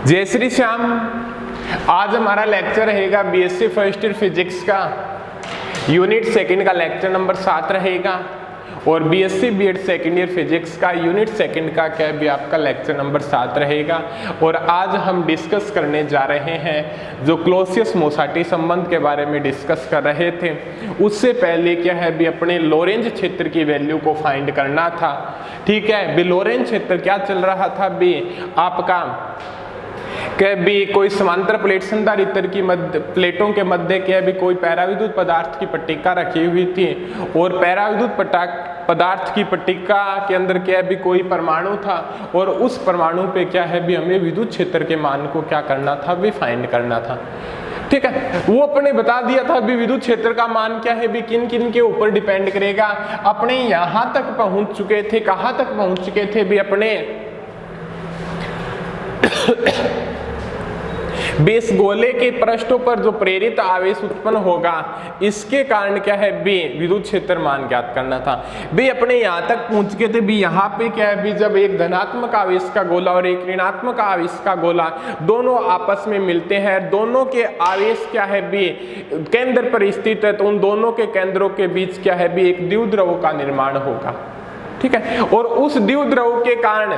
जय श्री श्याम। आज हमारा लेक्चर रहेगा बीएससी फर्स्ट ईयर फिजिक्स का यूनिट सेकंड का लेक्चर नंबर 7 रहेगा और BSc BEd second year physics का यूनिट सेकंड का क्या भी आपका लेक्चर नंबर 7 रहेगा। और आज हम डिस्कस करने जा रहे हैं जो क्लॉसियस मोसाटी संबंध के बारे में डिस्कस कर रहे थे। उससे पहले क्या है भी अपने लोरेंज क्षेत्र की वैल्यू को फाइंड करना था। ठीक है, भी लोरेंज क्षेत्र क्या चल रहा था भी आपका कि भी कोई समांतर प्लेट संधारित्र इतर की मध्य प्लेटों के मध्य क्या भी कोई पैराविद्युत पदार्थ की पट्टिका रखी हुई थी और पैराविद्युत पदार्थ की पट्टिका के अंदर क्या भी कोई परमाणु था और उस परमाणु पे क्या है भी हमें विद्युत क्षेत्र के मान को क्या करना था भी फाइंड करना था। ठीक है, वो अपने बता दिया था भी विद्युत क्षेत्र का मान क्या है भी किन किन के ऊपर डिपेंड करेगा। अपने यहां तक पहुंच चुके थे, कहां तक पहुंच चुके थे भी अपने बेस गोले के पृष्ठों पर जो प्रेरित आवेश उत्पन्न होगा इसके कारण क्या है बी विद्युत क्षेत्र मान ज्ञात करना था। बी अपने यहां तक पहुंच गए थे भी यहाँ पे क्या है भी जब एक धनात्मक आवेश का गोला और एक ऋणात्मक आवेश का गोला दोनों आपस में मिलते हैं, दोनों के आवेश क्या है बी केंद्र पर स्थित है, तो उन दोनों के केंद्रों के बीच क्या है भी एक द्विध्रुव का निर्माण होगा। ठीक है, और उस द्विध्रुव के कारण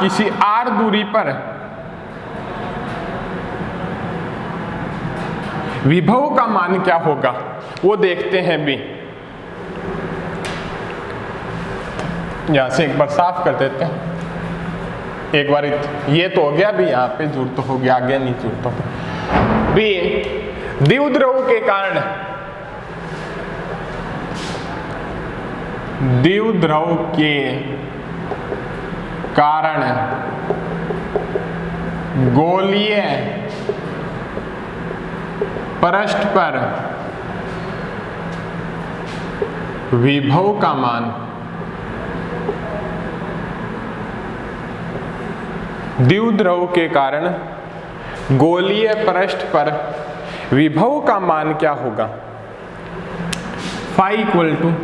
किसी r दूरी पर विभव का मान क्या होगा वो देखते हैं भी। यहां से एक बार साफ कर देते हैं। एक बार ये तो हो गया भी, यहां पे जुड़ तो हो गया, आगे नहीं जुड़ तो भी द्विध्रुव के कारण द्विध्रुव के कारण गोलीय पृष्ठ पर विभव का मान द्विध्रुव के कारण गोलीय पृष्ठ पर विभव का मान क्या होगा। फाई इक्वल टू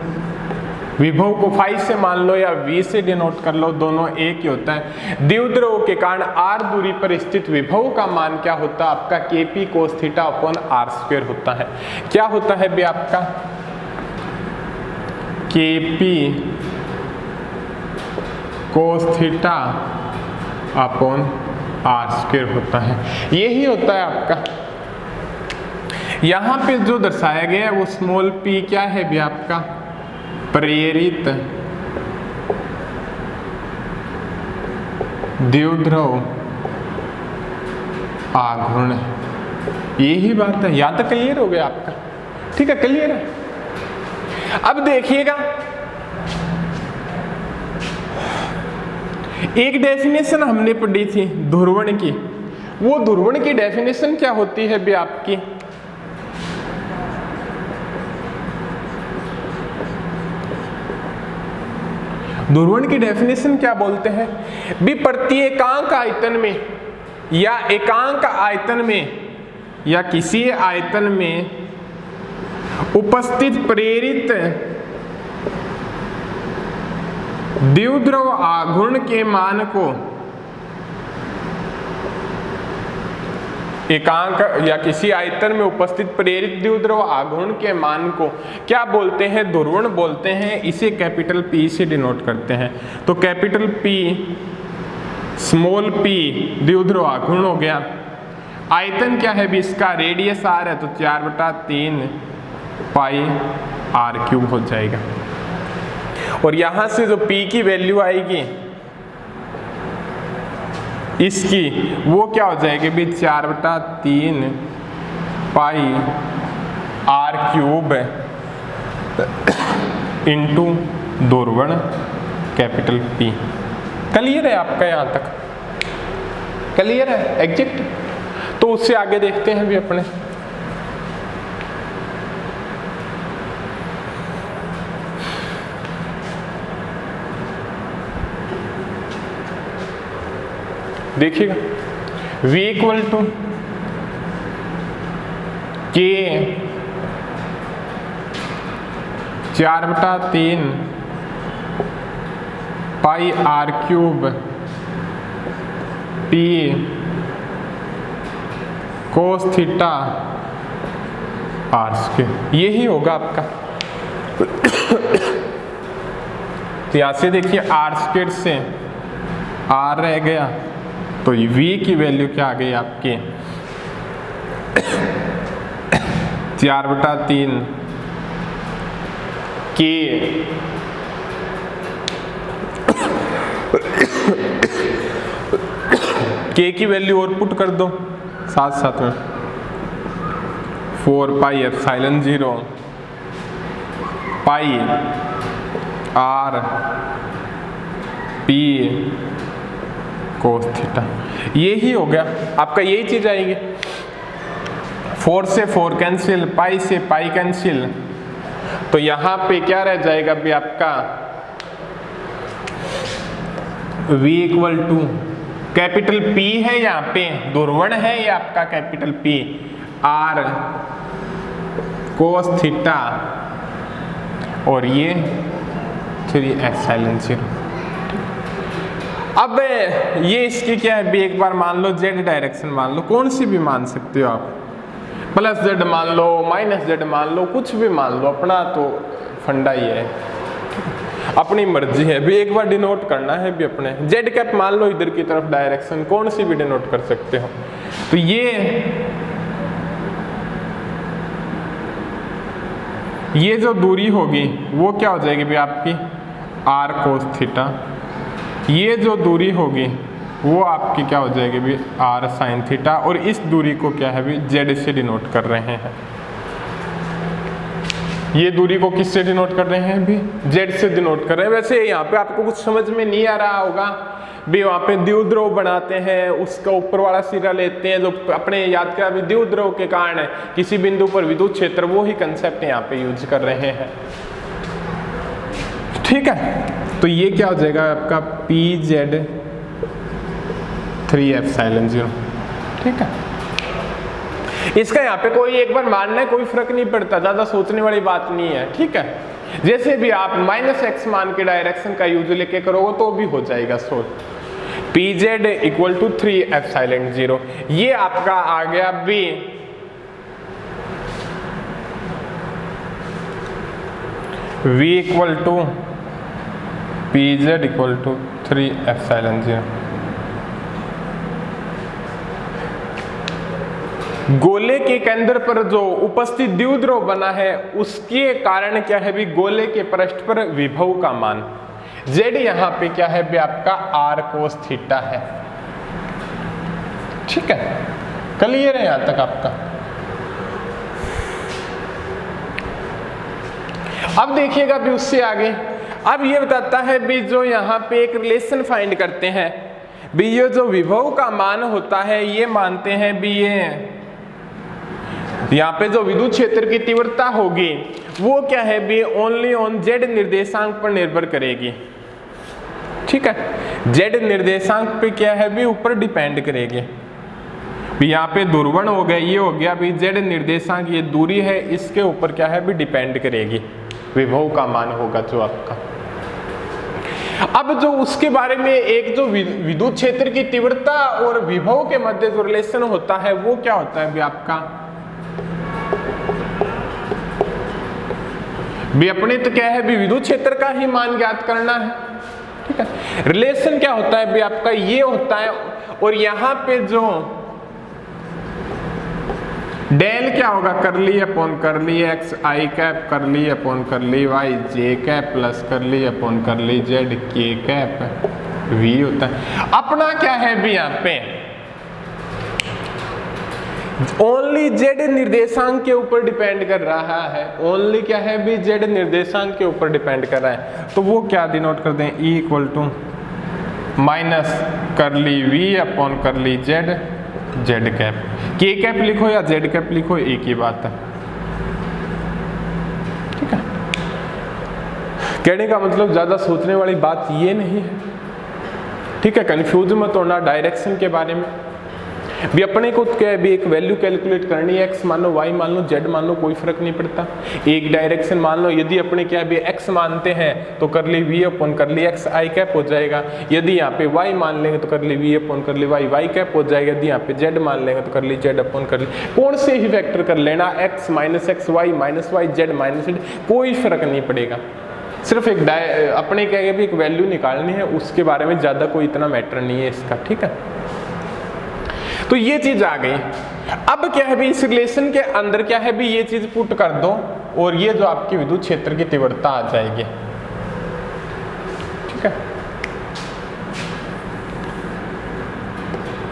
विभव को फाई से मान लो या v से डिनोट कर लो, दोनों एक ही होता है। द्विध्रुव के कारण r दूरी पर स्थित विभव का मान क्या होता है आपका kp cos theta upon r square होता है। क्या होता है भी आपका kp cos theta upon r square होता है। यही होता है आपका। यहां पे जो दर्शाया गया है वो स्मॉल p क्या है भी आपका प्रेरित द्विध्रुव आघूर्ण। यही बात है, यहां तक क्लियर हो गया आपका। ठीक है, क्लियर है। अब देखिएगा एक डेफिनेशन हमने पढ़ी थी ध्रुवण की। वो ध्रुवण की डेफिनेशन क्या होती है भी आपकी ध्रुवण की डेफिनेशन क्या बोलते हैं भी प्रत्येकांक आयतन में या एकांक आयतन में या किसी आयतन में उपस्थित प्रेरित द्विध्रुव आघूर्ण के मान को एकांक या किसी आयतन में उपस्थित प्रेरित द्विध्रुव आघूर्ण के मान को क्या बोलते हैं, ध्रुवण बोलते हैं। इसे कैपिटल P से डिनोट करते हैं। तो कैपिटल P स्मॉल p द्विध्रुव आघूर्ण हो गया। आयतन क्या है भी इसका रेडियस r है तो 4/3 पाई r³ हो जाएगा। और यहां से जो p की वैल्यू आएगी इसकी वो क्या हो जाएगी भी 4/3 पाई r³ इंटू ध्रुवण कैपिटल P। क्लियर है आपका, यहां तक क्लियर है एग्जैक्ट। तो उससे आगे देखते हैं भी अपने देखिएगा v equal to k 4/3 pi R cube T cos theta R square, यही होगा आपका। तो यहाँ से देखिए आर स्क्वायर से आर रह गया, तो v की वैल्यू क्या आ गई आपकी 4/3 के k की वैल्यू और पुट कर दो साथ साथ में 4 पाई एप्सिलॉन 0 पाई आर पी कोस थीटा, यही हो गया आपका, यही चीज आएगी। 4 से 4 कैंसिल, पाई से पाई कैंसिल, तो यहां पे क्या रह जाएगा भी आपका v equal to capital P है, यहाँ पे ध्रुवण है ये आपका capital P, R cos theta और ये 3 एप्सिलॉन 0। अब ये इसकी क्या है भी, एक बार मान लो z डायरेक्शन मान लो, कौन सी भी मान सकते हो आप, प्लस z मान लो, माइनस z मान लो, कुछ भी मान लो, अपना तो फंडा ही है, अपनी मर्जी है भी। एक बार डिनोट करना है भी अपने, z कैप मान लो इधर की तरफ डायरेक्शन, कौन सी भी डिनोट कर सकते हो। तो ये जो दूरी होगी वो क्या हो जाएगी भी आपकी r कोस थीटा, ये जो दूरी होगी वो आपकी क्या हो जाएगी भी r साइन थीटा, और इस दूरी को क्या है भी z से डिनोट कर रहे हैं। ये दूरी को किससे डिनोट कर रहे हैं भी, z से डिनोट कर रहे हैं। वैसे यहाँ पे आपको कुछ समझ में नहीं आ रहा होगा भी, वहाँ पे द्विध्रुव बनाते हैं, उसका ऊपर वाला सिरा लेते हैं, जो अपने याद करा भी द्विध्रुव के कारण किसी बिंदु पर विद्युत क्षेत्र, वो ही कंसेप्ट यहाँ पे यूज कर रहे हैं। ठीक है, तो ये क्या हो जाएगा आपका PZ 3 एप्सिलॉन 0। ठीक है, इसका यहाँ पे कोई एक बार मानना है, कोई फर्क नहीं पड़ता, ज्यादा सोचने वाली बात नहीं है। ठीक है, जैसे भी आप -x मान के डायरेक्शन का यूज लेके करोगे तो भी हो जाएगा solve. PZ equal to 3 epsilon 0, ये आपका आ गया B। V equal to PZ equal to 3 epsilon 0। गोले के केंद्र पर जो उपस्थित द्विध्रुव बना है उसके कारण क्या है भी गोले के पृष्ठ पर विभव का मान z यहाँ पे क्या है भी आपका r कोस थीटा है। ठीक है, क्लियर है यहां तक आपका। अब देखिएगा भी उससे आगे, अब ये बताता है भी जो यहाँ पे एक रिलेशन फाइंड करते हैं भी, ये जो विभव का मान होता है ये मानते हैं भी ये यहाँ पे जो विद्युत क्षेत्र की तीव्रता होगी वो क्या है भी ओनली ऑन z निर्देशांक पर निर्भर करेगी। ठीक है, z निर्देशांक पे क्या है भी ऊपर डिपेंड करेगी भी, यहाँ पे ध्रुवण हो गया, ये हो गया भी z निर्देशांक, ये दूरी है, इसके ऊपर क्या है भी डिपेंड करेगी विभव का मान होगा जो आपका। अब जो उसके बारे में एक जो विद्युत क्षेत्र की तीव्रता और विभव के मध्य जो रिलेशन होता है वो क्या होता है भी आपका भी, अपने तो क्या है भी विद्युत क्षेत्र का ही मान ज्ञात करना है। ठीक है, रिलेशन क्या होता है भी आपका ये होता है, और यहाँ पे जो डेल क्या होगा करली अपॉन करली x i कैप करली अपॉन करली y j कैप प्लस करली upon curly z k cap v होता है। अपना क्या है भी यहाँ पे ओनली z निर्देशांक के ऊपर डिपेंड कर रहा है, ओनली क्या है भी z निर्देशांक के ऊपर डिपेंड कर रहा है, तो वो क्या डिनोट कर दें E equal to minus curly v upon curly z z cap, k cap लिखो या z कैप लिखो एक ही बात है। ठीक है, कहने का मतलब ज्यादा सोचने वाली बात ये नहीं है। ठीक है, कंफ्यूज मत होना डायरेक्शन के बारे में। भी अपने को क्या है भी एक वैल्यू कैलकुलेट करनी है, x मान लो, y मान लो, z मान लो, कोई फर्क नहीं पड़ता। एक डायरेक्शन मान लो, यदि अपने क्या है भी x मानते हैं तो कर ली v अपॉन कर ली x i कैप हो जाएगा। यदि यहाँ पे y मान लेंगे तो कर ली v अपॉन कर ली y कैप हो जाएगा। यदि यहाँ पे z मान लेंगे तो कर ली z अपॉन कर ली, कौन से ही वेक्टर कर लेना, x minus x, y minus y, z minus z, कोई फर्क नहीं पड़ेगा। सिर्फ एक अपने क्या है भी एक वैल्यू निकालनी है, उसके बारे में ज़्यादा कोई इतना मैटर नहीं है इसका, ठीक है। तो ये चीज आ गई। अब क्या है भी इस रिलेशन के अंदर क्या है भी ये चीज पुट कर दो और ये जो आपकी विद्युत क्षेत्र की तीव्रता आ जाएगी, ठीक है।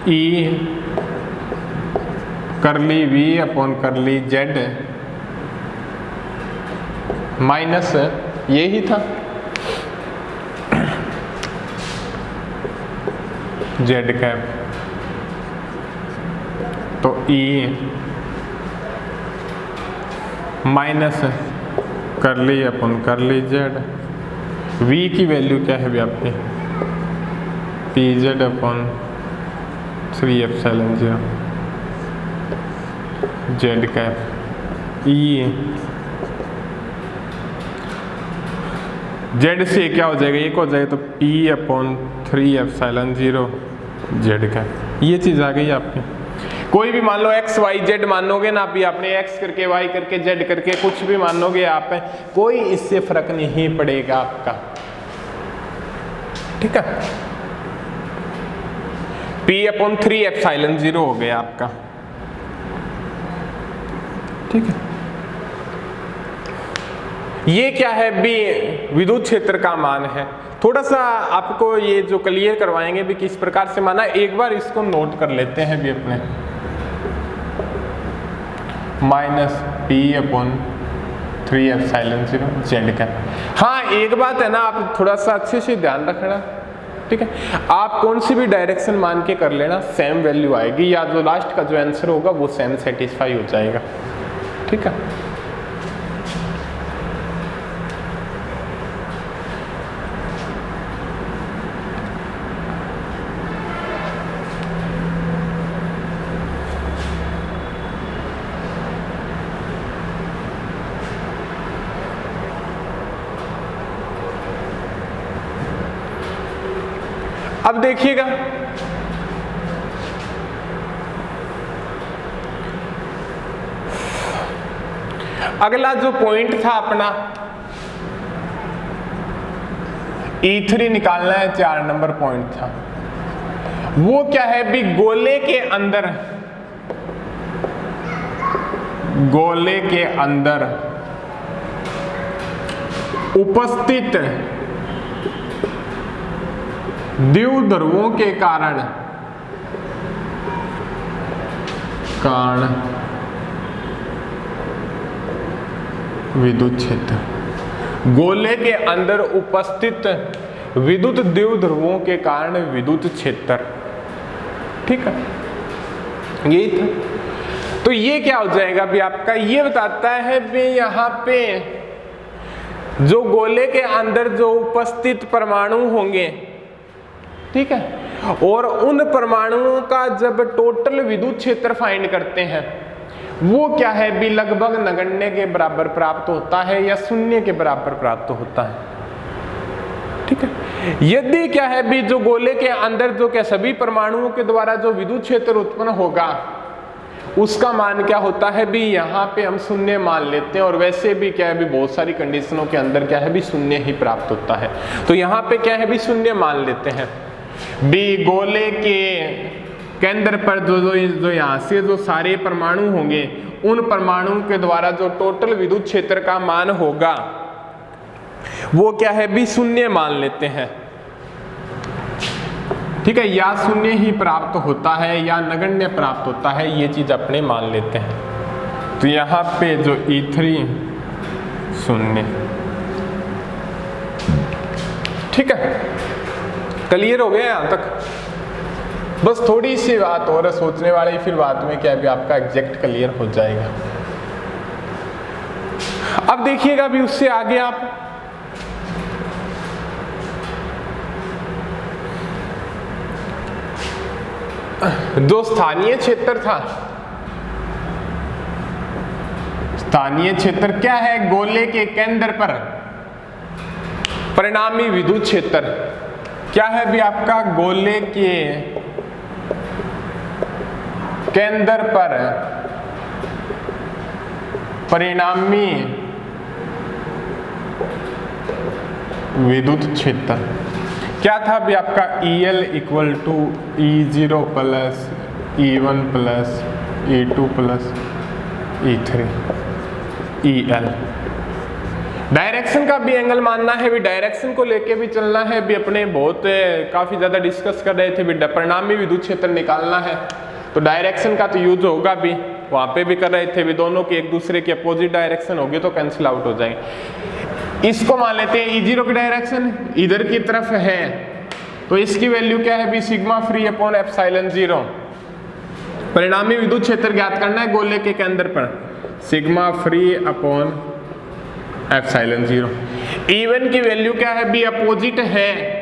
E करली V upon curly Z minus ये ही था Z कैप, तो E माइनस करली अपन करली Z, V की वैल्यू क्या है भी आपकी PZ अपन 3 epsilon 0 Z cap, E Z से क्या हो जाएगा, एक हो जाएगा, तो P अपन 3 एप्सिलॉन 0 Z कैप। ये चीज़ आ गई आपकी। कोई भी मान लो x y z मानोगे ना, अभी आपने x करके y करके z करके कुछ भी मानोगे आप, कोई इससे फर्क नहीं पड़ेगा आपका, ठीक है। P अपॉन 3 एप्सिलॉन 0 हो गया आपका, ठीक है। ये क्या है भी विद्युत क्षेत्र का मान है। थोड़ा सा आपको ये जो क्लियर करवाएंगे भी किस प्रकार से माना, एक बार इसको नोट कर लेते हैं भी अपने, minus P upon 3 epsilon 0 Z का। हाँ एक बात है ना, आप थोड़ा सा अच्छे से ध्यान रखना, ठीक है। आप कौन सी भी डायरेक्शन मान के कर लेना, सेम वैल्यू आएगी, या जो लास्ट का जो आंसर होगा वो सेम सेटिस्फाई हो जाएगा, ठीक है। अब देखिएगा, अगला जो पॉइंट था अपना E3 निकालना है, 4 नंबर पॉइंट था। वो क्या है भी गोले के अंदर उपस्थित द्विध्रुवों के कारण विद्युत क्षेत्र, गोले के अंदर उपस्थित विद्युत द्विध्रुवों के कारण विद्युत क्षेत्र, ठीक है। यही था। तो ये क्या हो जाएगा भी आपका, ये बताता है भी यहाँ पे जो गोले के अंदर जो उपस्थित परमाणु होंगे, ठीक है, और उन परमाणुओं का जब टोटल विद्युत क्षेत्र फाइंड करते हैं वो क्या है भी लगभग नगण्य के बराबर प्राप्त होता है या शून्य के बराबर प्राप्त होता है, ठीक है। यदि क्या है भी जो गोले के अंदर जो क्या सभी परमाणुओं के द्वारा जो विद्युत क्षेत्र उत्पन्न होगा उसका मान क्या होता है भी यहाँ पे हम शून्य मान लेते हैं, और वैसे भी क्या है भी बहुत सारी कंडीशनों के अंदर क्या है भी शून्य ही प्राप्त होता है, तो यहाँ पे क्या है भी शून्य मान लेते हैं। भी गोले के केंद्र पर जो यहाँ से जो सारे परमाणु होंगे उन परमाणुओं के द्वारा जो टोटल विद्युत क्षेत्र का मान होगा वो क्या है भी शून्य मान लेते हैं, ठीक है। या शून्य ही प्राप्त होता है या नगण्य प्राप्त होता है, ये चीज अपने मान लेते हैं। तो यहाँ पे जो E3 शून्य, ठीक है। क्लियर हो गया यहाँ तक? बस थोड़ी सी बात और है सोचने वाली, फिर बाद में क्या भी आपका एग्जैक्ट क्लियर हो जाएगा। अब देखिएगा भी उससे आगे आप जो स्थानीय क्षेत्र था, स्थानीय क्षेत्र क्या है, गोले के केंद्र पर परिणामी विद्युत क्षेत्र क्या है भी आपका, गोले के केंद्र पर परिणामी विद्युत क्षेत्र क्या था भी आपका, EL equal to E0 plus E1 plus E2 plus E3 EL। Direction का भी एंगल मानना है भी, डायरेक्शन को लेके भी चलना है भी, अपने बहुत काफी ज्यादा डिस्कस कर रहे थे भी, परिणामी विद्युत क्षेत्र निकालना है तो डायरेक्शन का तो यूज होगा भी, वहां पे भी कर रहे थे भी, दोनों की एक दूसरे की अपोजिट डायरेक्शन होगी तो कैंसिल आउट हो जाएंगे। इसको मान लेते हैं E0 की डायरेक्शन इधर की तरफ है तो इसकी वैल्यू क्या है भी, सिग्मा फ्री अपॉन एप्सिलॉन 0। परिणामी विद्युत क्षेत्र ज्ञात करना है गोले के केंद्र पर, sigma free upon epsilon 0। E1 की वैल्यू क्या है भी, अपोजिट है,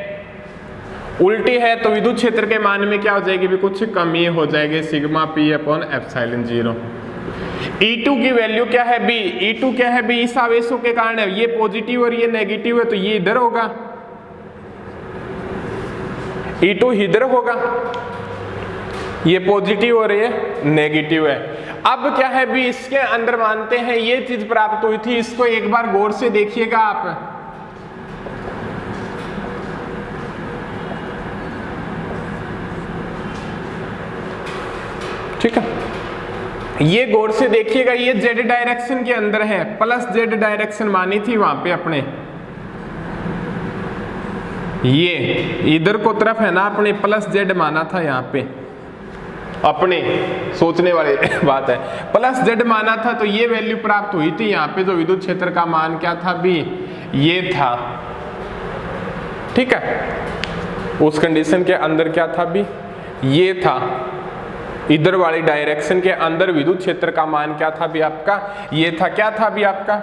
उल्टी है तो विद्युत क्षेत्र के मान में क्या हो जाएगी भी, कुछ कमी हो जाएगी, sigma P upon epsilon 0। E2 की वैल्यू क्या है बी, E2 क्या है बी, इस आवेशों के कारण है, ये पॉजिटिव और ये नेगेटिव है तो ये इधर होगा, E2 इधर होगा, ये पॉजिटिव और ये नेगेटिव है। अब क्या है भी, इसके अंदर मानते हैं ये चीज प्राप्त हुई थी, इसको एक बार गौर से देखिएगा आप, ठीक है, ये गौर से देखिएगा, ये जेड डायरेक्शन के अंदर है, प्लस जेड डायरेक्शन मानी थी वहां पे अपने, ये इधर को तरफ है ना अपने, प्लस जेड माना था यहाँ पे, अपने सोचने वाली बात है, प्लस जेड माना था तो ये वैल्यू प्राप्त हुई थी यहाँ पे, जो विद्युत क्षेत्र का मान क्या था भी, ये था, ठीक है, उस कंडीशन के अंदर क्या था भी, ये था, इधर वाली डायरेक्शन के अंदर विद्युत क्षेत्र का मान क्या था भी आपका, ये था, क्या था भी आपका,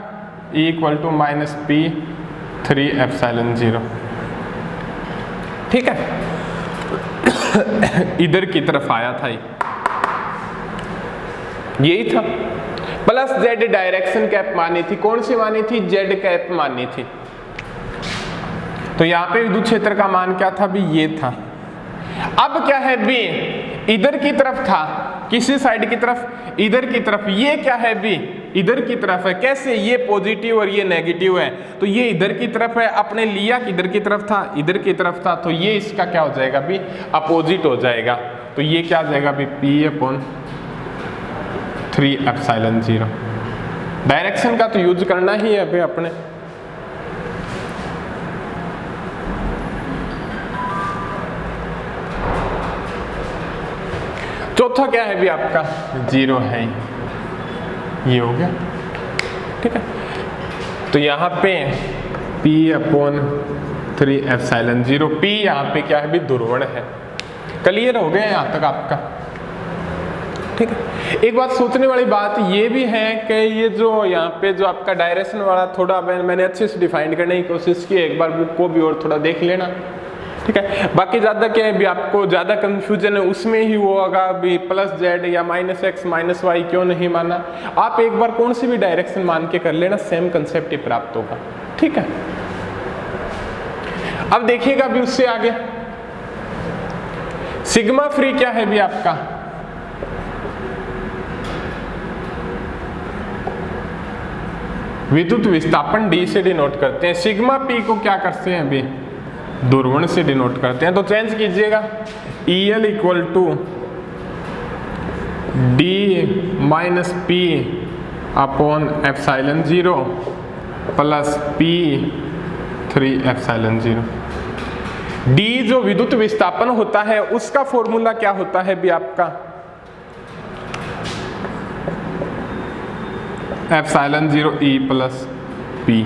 E equal to minus P3 epsilon 0, ठीक है, इधर की तरफ आया था यही था, प्लस जेड डायरेक्शन कैप मानी थी, कौन सी मानी थी, जेड कैप मानी थी, तो यहाँ पे विद्युत क्षेत्र का मान क्या था भी, ये था। अब क्या है बी, इधर की तरफ था, किसी साइड की तरफ, इधर की तरफ, ये क्या है बी, इधर की तरफ है, कैसे, ये पॉजिटिव और ये नेगेटिव है तो ये इधर की तरफ है, अपने लिया किधर की तरफ था, इधर की तरफ था, तो ये इसका क्या हो जाएगा बी, अपोजिट हो जाएगा, तो ये क्या हो जाएगा बी, P/3 एप्सिलॉन 0। डायरेक्शन का तो यूज करना ही है अभी अपने, चौथा क्या है भी आपका, 0 है, ये हो गया, ठीक है, तो यहाँ पे P/3 एप्सिलॉन 0, P यहाँ पे क्या है भी, ध्रुवण है। क्लियर हो गया यहाँ तक आपका, ठीक है। एक बात सोचने वाली बात ये भी है कि ये जो यहाँ पे जो आपका डायरेक्शन वाला थोड़ा मैंने अच्छे से डिफाइन करने की कोशिश की, एक बार बुक को भी और थोड़ा देख लेना, ठीक है। बाकी ज़्यादा क्या है भी, आपको ज़्यादा कंफ्यूजन है उसमें ही वो होगा भी, प्लस जेड या -x -y क्यों नहीं माना, आप एक बार कौन सी भी डायरेक्शन मान के कर लेना, सेम कंसेप्ट ही प्राप्त होगा, ठीक है। अब देखिएगा भी उससे आगे, सिग्मा फ्री क्या है भी आपका, विद्युत विस्थापन D से डिनोट करते हैं, सिग्मा P को क्या करते हैं अभी, ध्रुवण से डिनोट करते हैं, तो चेंज कीजिएगा, EL equal to D minus P upon epsilon 0 plus P3 epsilon 0। D जो विद्युत विस्थापन होता है उसका फॉर्मूला क्या होता है भी आपका, एप्सिलॉन 0 E प्लस P।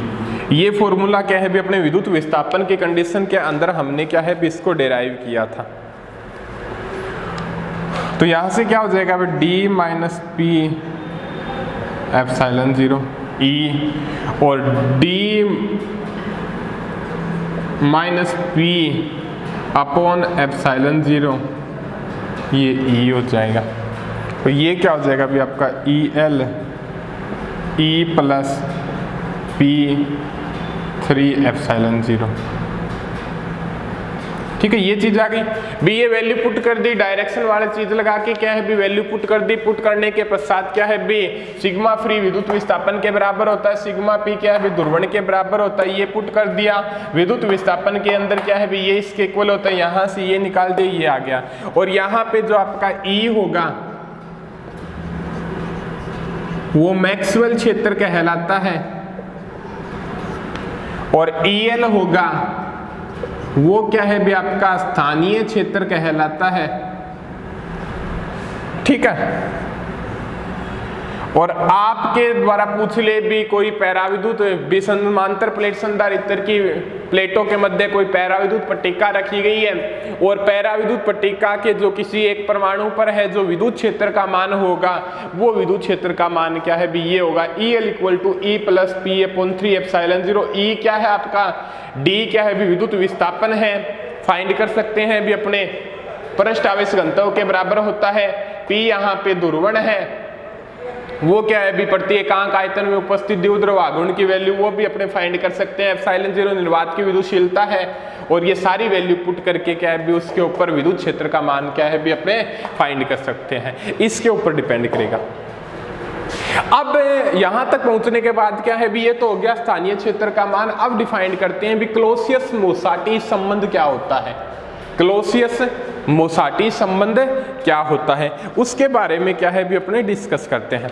ये फॉर्मूला क्या है भी, अपने विद्युत विस्थापन के कंडीशन के अंदर हमने क्या है भी इसको डेराइव किया था, तो यहां से क्या हो जाएगा भी, D minus P epsilon 0 E और D minus P upon epsilon 0 ये ई हो जाएगा, तो ये क्या हो जाएगा अभी आपका E L E plus P 3 epsilon 0। ठीक है, ये चीज आ गई भी, ये वैल्यू पुट कर दी, डायरेक्शन वाली चीज लगा के क्या है भी वैल्यू पुट कर दी। पुट करने के पश्चात क्या है भी सिग्मा फ्री विद्युत विस्थापन के बराबर होता है, सिग्मा पी क्या है भी ध्रुवण के बराबर होता है, ये पुट कर दिया। विद्युत विस्थापन के अंदर क्या है भी ये इसके इक्वल होता है, यहाँ से ये निकाल दे, ये आ गया। और यहाँ पे जो आपका ई होगा वो मैक्सवेल क्षेत्र कहलाता है, और ई एल होगा वो क्या है भी आपका स्थानीय क्षेत्र कहलाता है। ठीक है, और आपके द्वारा पूछ ले भी कोई पैराविद्युत विसमांतर प्लेट संधारित्र की प्लेटों के मध्य कोई पैराविद्युत पट्टिका रखी गई है, और पैराविद्युत पट्टिका के जो किसी एक परमाणु पर है जो विद्युत क्षेत्र का मान होगा, वो विद्युत क्षेत्र का मान क्या है भी ये होगा E L equal to E plus P upon 3 epsilon 0। E क्या है आपका, डी क्या है भी विद्युत विस्थापन है, फाइंड कर सकते हैं भी अपने पृष्ठ आवेश घनत्व के बराबर होता है। पी यहाँ पे ध्रुवण है, वो क्या है भी प्रति एकांक आयतन में उपस्थित द्विध्रुव आघूर्ण की वैल्यू वो भी अपने फाइंड कर सकते हैं। एप्सिलॉन 0 निर्वात की विद्युतशीलता है, और ये सारी वैल्यू पुट करके क्या है भी उसके ऊपर विद्युत क्षेत्र का मान क्या है भी अपने फाइंड कर सकते हैं, इसके ऊपर डिपेंड करेगा। अब यहां तक पहुंचने के बाद क्या है भी ये तो हो गया स्थानीय क्षेत्र का मान। अब डिफाइन करते हैं भी क्लॉसियस मोसाटी संबंध क्या होता है, क्लॉसियस मोसाटी संबंध क्या होता है, उसके बारे में क्या है भी अपने डिस्कस करते हैं।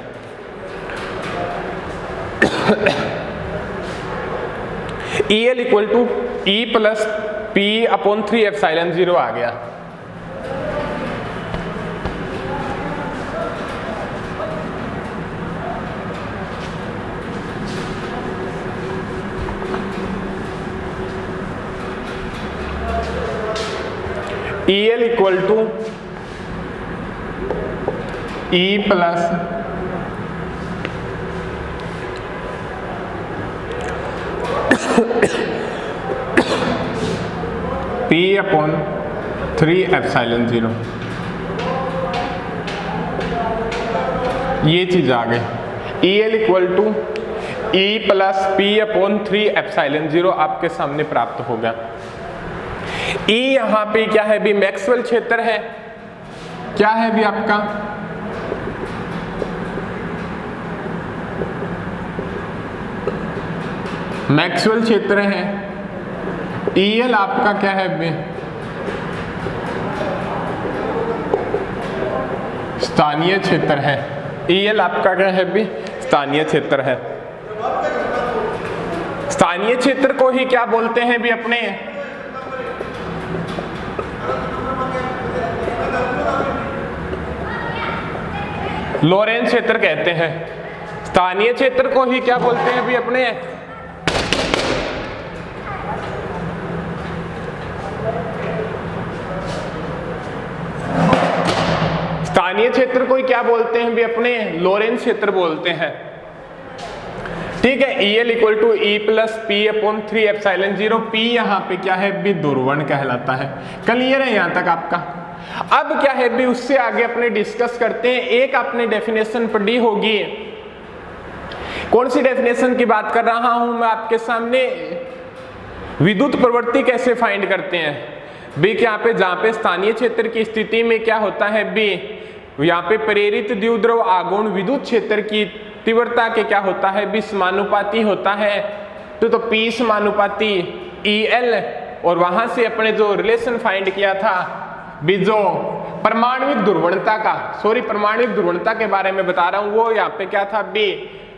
E L equal to E plus P upon 3 epsilon 0 आ गया। E L equal to E plus P upon 3 epsilon 0, ये चीज आ गई। E L equal to E plus P upon 3 epsilon 0 आपके सामने प्राप्त होगा। ई यहां पे क्या है भी मैक्सवेल क्षेत्र है, क्या है भी आपका मैक्सवेल क्षेत्र है। ई एल आपका क्या है भी स्थानीय क्षेत्र है, ई एल आपका क्या है भी स्थानीय क्षेत्र है। स्थानीय क्षेत्र को ही क्या बोलते हैं भी अपने लोरेंज क्षेत्र कहते हैं। स्थानीय क्षेत्र को ही क्या बोलते हैं भी अपने स्थानीय क्षेत्र को ही क्या बोलते हैं भी अपने लोरेंज क्षेत्र बोलते हैं। ठीक है, E L equal to E plus P upon 3 epsilon 0। P यहाँ पे क्या है भी ध्रुवण कहलाता है। क्लियर है यहाँ तक आपका। अब क्या है भी उससे आगे अपने डिस्कस करते हैं। एक आपने डेफिनेशन पढ़ी होगी, कौन सी डेफिनेशन की बात कर रहा हूं मैं आपके सामने, विद्युत प्रवृत्ति कैसे फाइंड करते हैं बी। यहाँ पे जहां पे स्थानीय क्षेत्र की स्थिति में क्या होता है बी, यहाँ पे प्रेरित द्विध्रुव आघूर्ण विद्युत क्षेत्र की तीव्रता के क्या होता है बी समानुपाती होता है। तो पी समानुपाती ई एल, और वहां से अपने जो रिलेशन फाइंड किया था भी जो परमाणुविक ध्रुवणता का, परमाणुविक ध्रुवणता के बारे में बता रहा हूं, वो यहाँ पे क्या था बी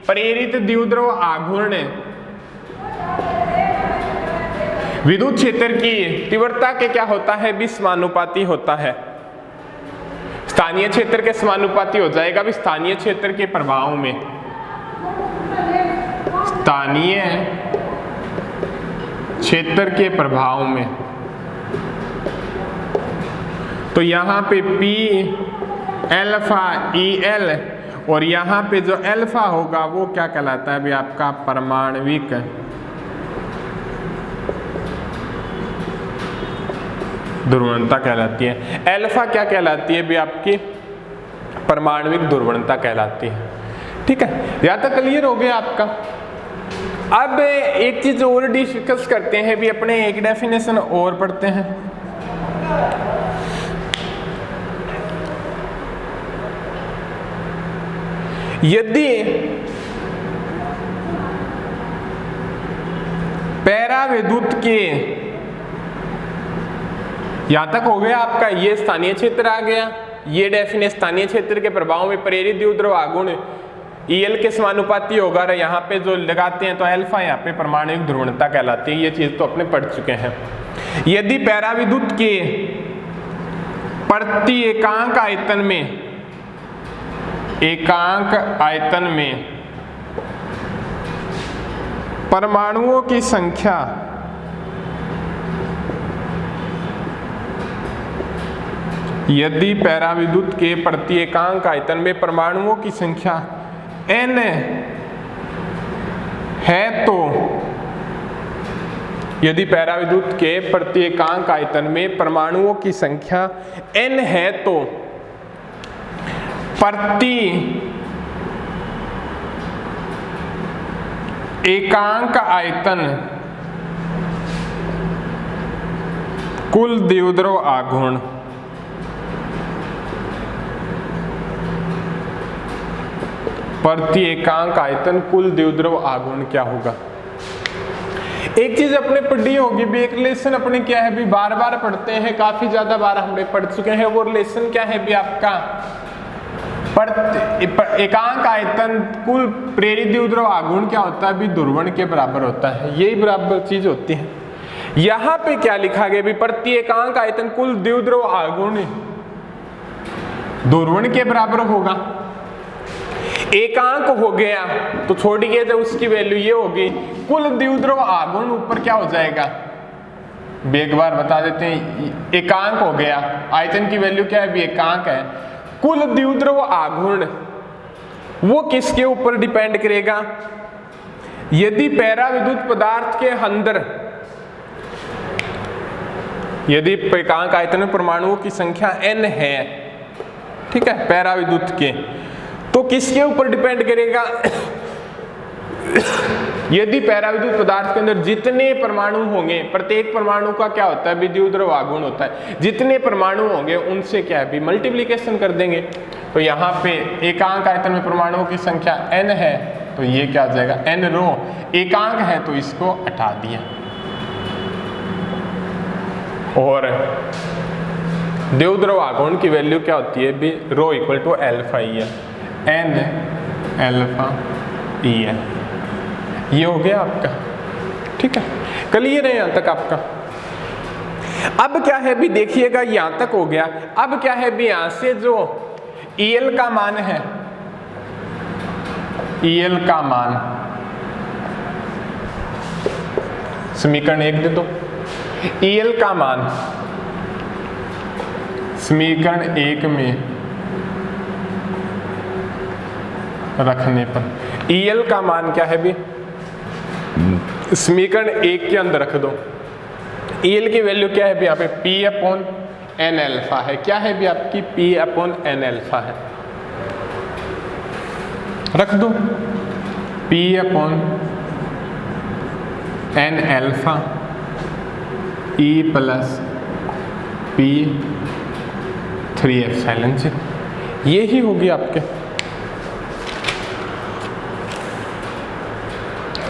प्रेरित द्विध्रुव आघूर्ण विद्युत क्षेत्र की तीव्रता के क्या होता है भी समानुपाती होता है। स्थानीय क्षेत्र के समानुपाती हो जाएगा भी स्थानीय क्षेत्र के प्रभाव में। स्थानीय क्षेत्र के प्रभाव में तो यहाँ पे पी एल्फा ई एल, और यहाँ पे जो एल्फा होगा वो क्या कहलाता है भी आपका परमाणुविक ध्रुवणता कहलाती है। अल्फा क्या कहलाती है भी आपकी परमाणविक ध्रुवणता कहलाती है। ठीक है, यहाँ तक क्लियर हो गया आपका। अब एक चीज और डिस्कस करते हैं भी, अपने एक डेफिनेशन और पढ़ते हैं। यदि पैराविद्युत के, यहां तक हो गया आपका, ये स्थानीय क्षेत्र आ गया, ये डेफिनेशन स्थानीय क्षेत्र के प्रभाव में प्रेरित द्विध्रुव आघूर्ण EL के समानुपाती होगा। और यहाँ पे जो लगाते हैं तो अल्फा यहाँ पे परमाणुक ध्रुवणता कहलाती है। ये चीज तो अपने पढ़ चुके हैं। यदि पैराविद्युत के प्रति एकांक आयतन में परमाणुओं की संख्या यदि पैराविद्युत के प्रति एकांक आयतन में परमाणुओं की संख्या n है तो, यदि पैराविद्युत के प्रति एकांक आयतन में परमाणुओं की संख्या n है तो प्रति एकांक आयतन कुल द्विध्रुव आघूर्ण प्रति एकांक आयतन कुल द्विध्रुव आघूर्ण क्या होगा। एक चीज अपने पढ़ी होगी भी, एक रिलेशन अपने क्या है भी बार बार पढ़ते हैं, काफी ज्यादा बार हमने पढ़ चुके हैं। वो रिलेशन क्या है भी आपका एकांक आयतन कुल प्रेरित द्विध्रुव आघूर्ण क्या होता है भी ध्रुवण के बराबर होता है। यही बराबर चीज होती है। यहाँ पे क्या लिखा गया भी प्रति एकांक आयतन कुल द्विध्रुव आघूर्ण ध्रुवण के बराबर होगा। एकांक हो गया तो छोड़िए, जब उसकी वैल्यू ये होगी कुल द्विध्रुव आघूर्ण ऊपर क्या हो जाएगा, एक बार बता देते हैं। एकांक हो गया, आयतन की वैल्यू क्या है भी एकांक है। कुल द्विध्रुव आघूर्ण वो किसके ऊपर डिपेंड करेगा, यदि पैराविद्युत पदार्थ के अंदर, यदि एकांक आयतन में परमाणुओं की संख्या n है, ठीक है, पैराविद्युत के, तो किसके ऊपर डिपेंड करेगा, यदि पैराविद्युत पदार्थ के अंदर जितने परमाणु होंगे, प्रत्येक परमाणु का क्या होता है द्विध्रुव आघूर्ण होता है, जितने परमाणु होंगे उनसे क्या है मल्टीप्लिकेशन कर देंगे। तो यहाँ पे एकांक आयतन में परमाणुओं की संख्या n है तो ये क्या हो जाएगा n रो, एकांक है तो इसको हटा दिया। और द्विध्रुव आघूर्ण की वैल्यू क्या होती है भी रो इक्वल टू अल्फा ई है, n अल्फा ई है। ये हो गया आपका, ठीक है, क्लियर है यहां तक आपका। अब क्या है भी देखिएगा, यहां तक हो गया। अब क्या है भी यहां से जो EL का मान है, EL का मान समीकरण 1 दे दो। EL का मान समीकरण 1 में रखने पर EL का मान क्या है भी समीकरण 1 के अंदर रख दो। EL की वैल्यू क्या है भी यहाँ पे P/n अल्फा है। क्या है भी आपकी P/n अल्फा है, रख दो P/n alpha E plus P3 epsilon से। ये ही होगी आपके।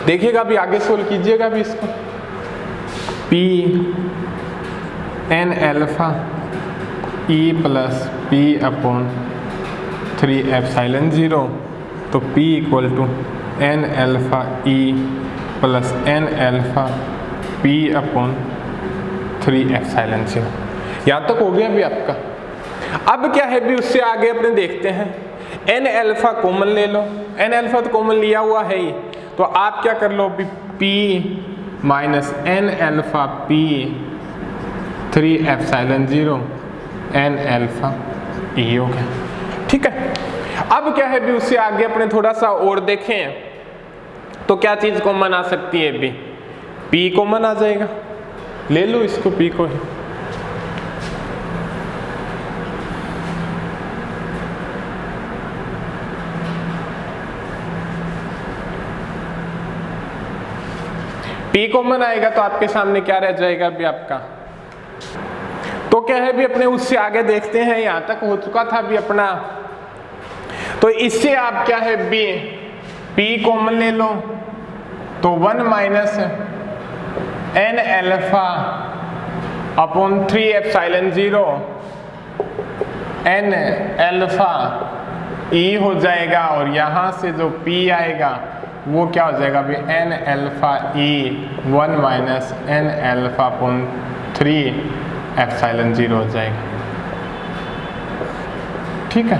देखिएगा अभी आगे सोल्व कीजिएगा भी इसको। P/n alpha E plus P/3 epsilon 0, तो P equal to n alpha E plus n alpha P/3 epsilon 0। यहाँ तक हो गया भी आपका। अब क्या है भी उससे आगे अपने देखते हैं, n अल्फा कॉमन ले लो। n अल्फा तो कॉमन लिया हुआ है ही, तो आप क्या कर लो P minus n alpha P3 epsilon 0 n alpha E हो गया, ठीक है। अब क्या है भी उससे आगे अपने थोड़ा सा और देखें तो क्या चीज कॉमन आ सकती है भी P कॉमन आ जाएगा, ले लो इसको P को ही। P कॉमन आएगा तो आपके सामने क्या रह जाएगा अभी आपका, तो क्या है भी अपने उससे आगे देखते हैं, यहां तक हो चुका था भी अपना। तो इससे आप क्या है बी P कॉमन ले लो तो 1 minus n alpha upon 3 epsilon 0 n alpha E हो जाएगा, और यहां से जो P आएगा वो क्या हो जाएगा भी n alpha E 1 minus n alpha upon 3 epsilon 0 हो जाएगा। ठीक है,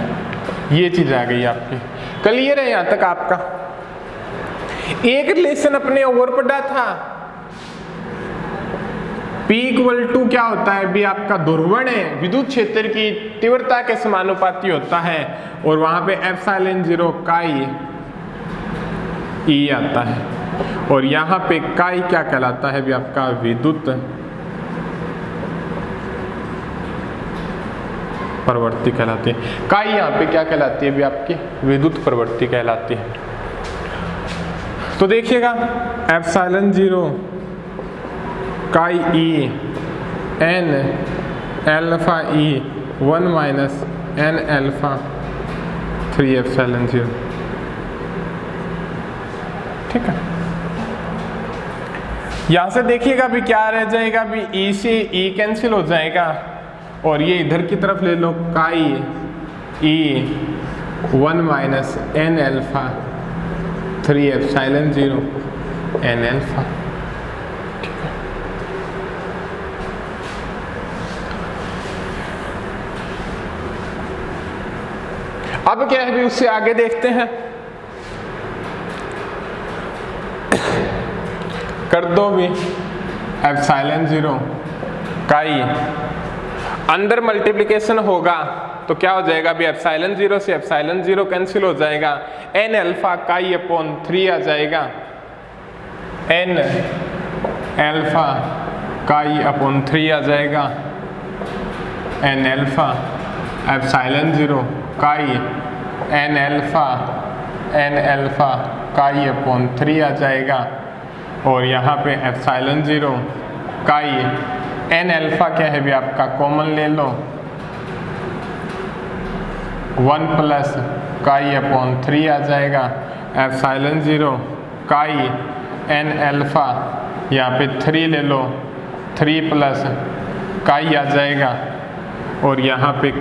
ये चीज आ गई आपकी, क्लियर है यहां तक आपका। एक रिलेशन अपने और पढ़ा था, P इक्वल टू क्या होता है भी आपका ध्रुवण है विद्युत क्षेत्र की तीव्रता के समानुपाती होता है, और वहां पे एप्सिलॉन 0 काई E आता है, और यहाँ पे काई क्या कहलाता है भी आपका विद्युत प्रवृत्ति कहलाती है। काई यहाँ पे क्या कहलाती है भी आपकी विद्युत प्रवृत्ति कहलाती है। तो देखिएगा एप्सिलॉन 0 काई E n alpha E 1 minus n alpha 3 epsilon 0। ठीक है, यहां से देखिएगा भी क्या रह जाएगा भी E से E कैंसिल हो जाएगा, और ये इधर की तरफ ले लो काई E 1 minus n alpha 3 epsilon 0 n alpha. ठीक है, अब क्या है भी उससे आगे देखते हैं, कर दो भी एप्सिलॉन 0 काई, अंदर मल्टीप्लिकेशन होगा तो क्या हो जाएगा भी एप्सिलॉन 0 से एप्सिलॉन 0 कैंसिल हो जाएगा, n अल्फा काई अपॉन 3 आ जाएगा, n अल्फा काई अपॉन 3 आ जाएगा, n अल्फा एप्सिलॉन 0 काई n अल्फा काई अपॉन 3 आ जाएगा, और यहाँ पे एप्सिलॉन 0 काई n अल्फा क्या है भी आपका कॉमन ले लो 1 प्लस काई अपॉन 3 आ जाएगा, एप्सिलॉन 0 काई n अल्फा यहाँ पे 3 ले लो 3 प्लस काई आ जाएगा, और यहाँ पे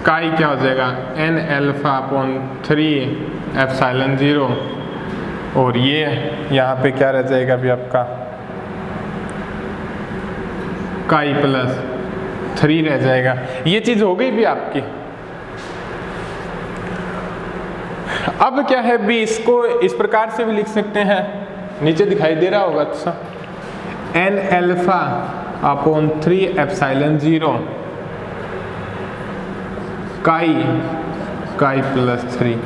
काई क्या हो जाएगा n अल्फा अपॉन 3 एप्सिलॉन 0, और ये यहाँ पे क्या रह जाएगा भी आपका काई प्लस 3 रह जाएगा। ये चीज हो गई भी आपकी। अब क्या है भी इसको इस प्रकार से भी लिख सकते हैं, नीचे दिखाई दे रहा होगा, अच्छा n अल्फा अपॉन 3 एप्सिलॉन 0 काई प्लस 3।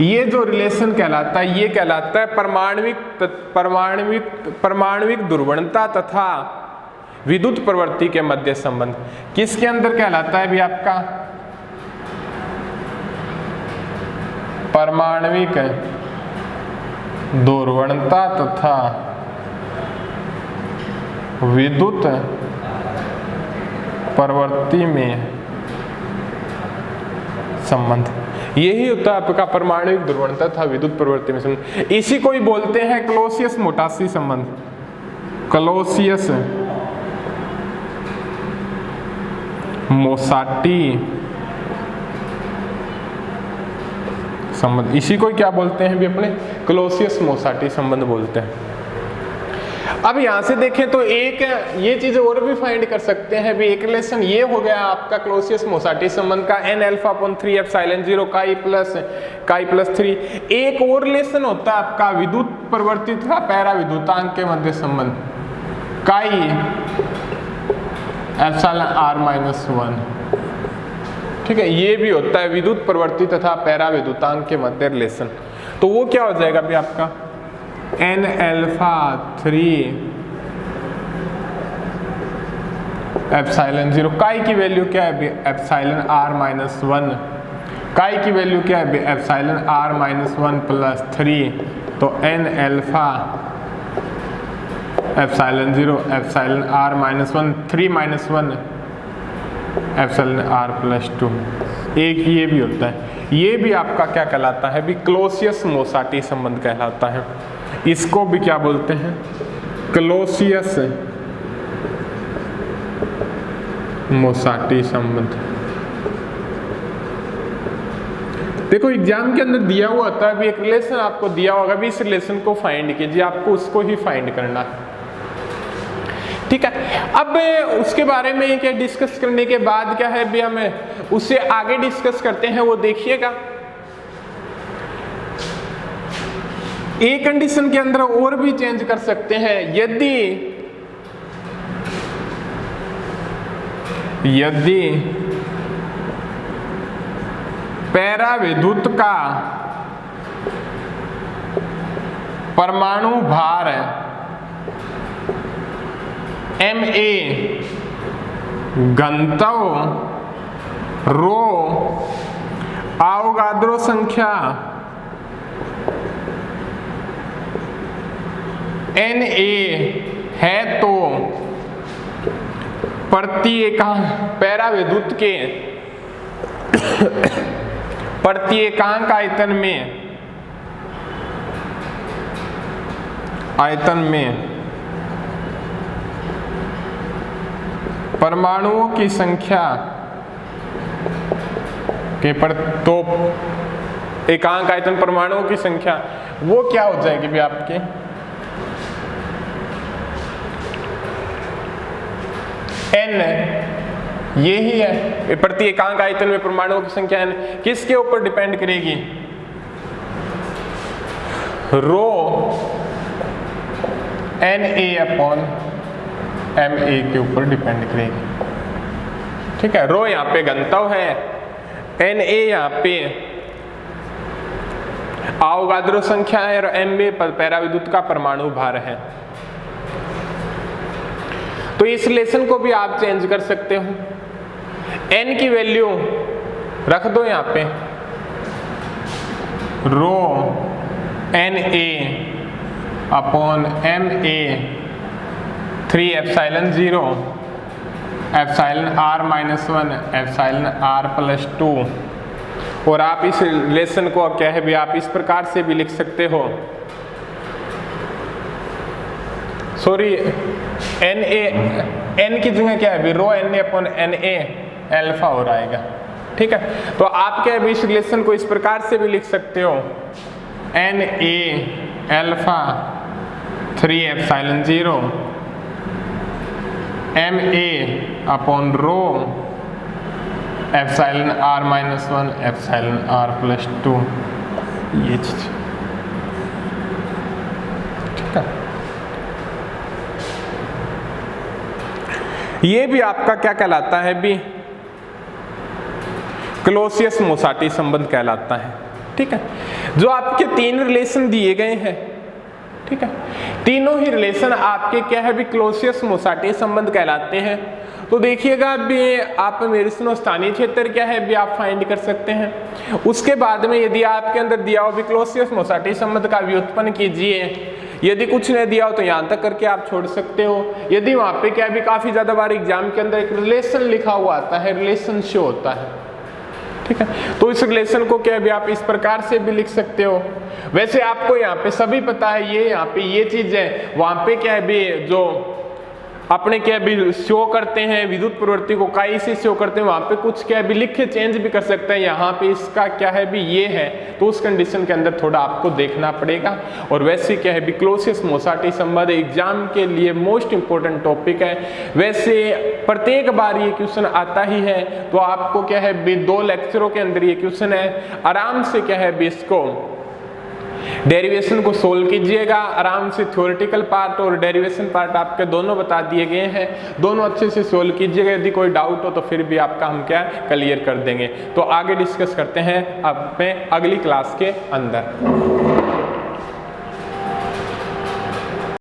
ये जो रिलेशन कहलाता है ये कहलाता है परमाणविक ध्रुवणता तथा विद्युत प्रवृत्ति के मध्य संबंध। किसके अंदर कहलाता है भी आपका परमाणविक ध्रुवणता तथा विद्युत प्रवृत्ति में संबंध। यही होता है आपका परमाणुविक ध्रुवणता तथा विद्युत प्रवृत्ति में संबंध। इसी को ही बोलते हैं क्लोसियस मोटासी संबंध, क्लोसियस मोसाटी संबंध। इसी को क्या बोलते हैं भी अपने क्लोसियस मोसाटी संबंध बोलते हैं। अब यहां से देखें तो एक ये चीज और भी फाइंड कर सकते हैं भी, एक रिलेशन ये हो गया आपका क्लोसियस मोसाटी संबंध का n अल्फा अपॉन 3 एप्सिलॉन 0 काई प्लस 3। एक और रिलेशन होता है आपका विद्युत प्रवृत्ति तथा पैरा विद्युतांक के मध्य संबंध, काई एप्सिलॉन r-1। ठीक है, ये भी होता है विद्युत प्रवृत्ति तथा पैरा विद्युतांक के मध्य रिलेशन। तो वो क्या हो जाएगा भी आपका n अल्फा 3 एप्सिलॉन 0, काई की वैल्यू क्या है एप्सिलॉन r-1, काई की वैल्यू क्या है एप्सिलॉन r-1 प्लस 3, तो n alpha epsilon 0 epsilon r minus 1 3 minus 1 epsilon r plus 2। एक ये भी होता है, ये भी आपका क्या कहलाता है भी क्लोसियस-मोसाटी संबंध कहलाता है। इसको भी क्या बोलते हैं, क्लोसियस-मोसाटी संबंध। देखो एग्जाम के अंदर दिया हुआ होता है भी एक रिलेशन आपको दिया होगा भी इस रिलेशन को फाइंड कीजिए, आपको उसको ही फाइंड करना है, ठीक है। अब उसके बारे में क्या डिस्कस करने के बाद क्या है भी हमें उससे आगे डिस्कस करते हैं, वो देखिएगा। एक कंडीशन के अंदर और भी चेंज कर सकते हैं, यदि पैराविद्युत का परमाणु भार Ma घनत्व रो आवोगाद्रो संख्या Na है तो प्रति एकांक पैराविद्युत के प्रति एकांक आयतन में परमाणुओं की संख्या के तो एकांक आयतन परमाणुओं की संख्या वो क्या हो जाएगी भी आपके n, यही है प्रति एकांक आयतन में परमाणुओं की संख्या n किसके ऊपर डिपेंड करेगी, रो Na/Ma के ऊपर डिपेंड करेगी, ठीक है। रो यहाँ पे घनत्व है, Na यहाँ पे आवोगाद्रो संख्या है और Ma पैराविद्युत का परमाणु भार है। तो इस रिलेशन को भी आप चेंज कर सकते हो, n की वैल्यू रख दो यहाँ पे रो Na/Ma 3 epsilon 0 epsilon r minus 1 epsilon r plus 2। और आप इस रिलेशन को क्या है भी आप इस प्रकार से भी लिख सकते हो, सॉरी n की जगह क्या है भी रो Na/Na अल्फा हो आएगा, ठीक है। तो आप क्या है इस रिलेशन को इस प्रकार से भी लिख सकते हो Na alpha 3 epsilon 0 Ma rho epsilon r minus 1 epsilon r plus 2, ये चीज, ठीक है। ये भी आपका क्या कहलाता है भी क्लोसियस-मोसाटी संबंध कहलाता है, ठीक है। जो आपके तीन रिलेशन दिए गए हैं, ठीक है, तीनों ही रिलेशन आपके क्या है भी क्लोसियस-मोसाटी संबंध कहलाते हैं। तो देखिएगा भी आप मेरिस्नो स्थानीय क्षेत्र क्या है भी आप फाइंड कर सकते हैं। उसके बाद में यदि आपके अंदर दिया हो भी क्लोसियस-मोसाटी संबंध का व्युत्पन्न कीजिए, यदि कुछ नहीं दिया हो तो यहाँ तक करके आप छोड़ सकते हो। यदि वहाँ पे क्या भी काफ़ी ज़्यादा बार एग्जाम के अंदर एक रिलेशन लिखा हुआ आता है, रिलेशन शो होता है, ठीक है, तो इस रिलेशन को क्या भी आप इस प्रकार से भी लिख सकते हो। वैसे आपको यहाँ पे सभी पता है, ये यहाँ पे ये चीज है, वहाँ पे क्या है भी जो अपने क्या भी शो करते हैं विद्युत प्रवृत्ति को काई से शो करते हैं, वहाँ पे कुछ क्या भी लिख के चेंज भी कर सकते हैं। यहाँ पे इसका क्या है भी ये है, तो उस कंडीशन के अंदर थोड़ा आपको देखना पड़ेगा। और वैसे क्या है भी क्लोसियस-मोसाटी संबंध एग्जाम के लिए मोस्ट इंपॉर्टेंट टॉपिक है। वैसे प्रत्येक बार ये क्वेश्चन आता ही है, तो आपको क्या है भी 2 लेक्चरों के अंदर ये क्वेश्चन है, आराम से क्या है भी इसको डेरिवेशन को सोल्व कीजिएगा आराम से। थ्योरेटिकल पार्ट और डेरिवेशन पार्ट आपके दोनों बता दिए गए हैं, दोनों अच्छे से सोल्व कीजिएगा। यदि कोई डाउट हो तो फिर भी आपका हम क्या क्लियर कर देंगे। तो आगे डिस्कस करते हैं अब में अगली क्लास के अंदर।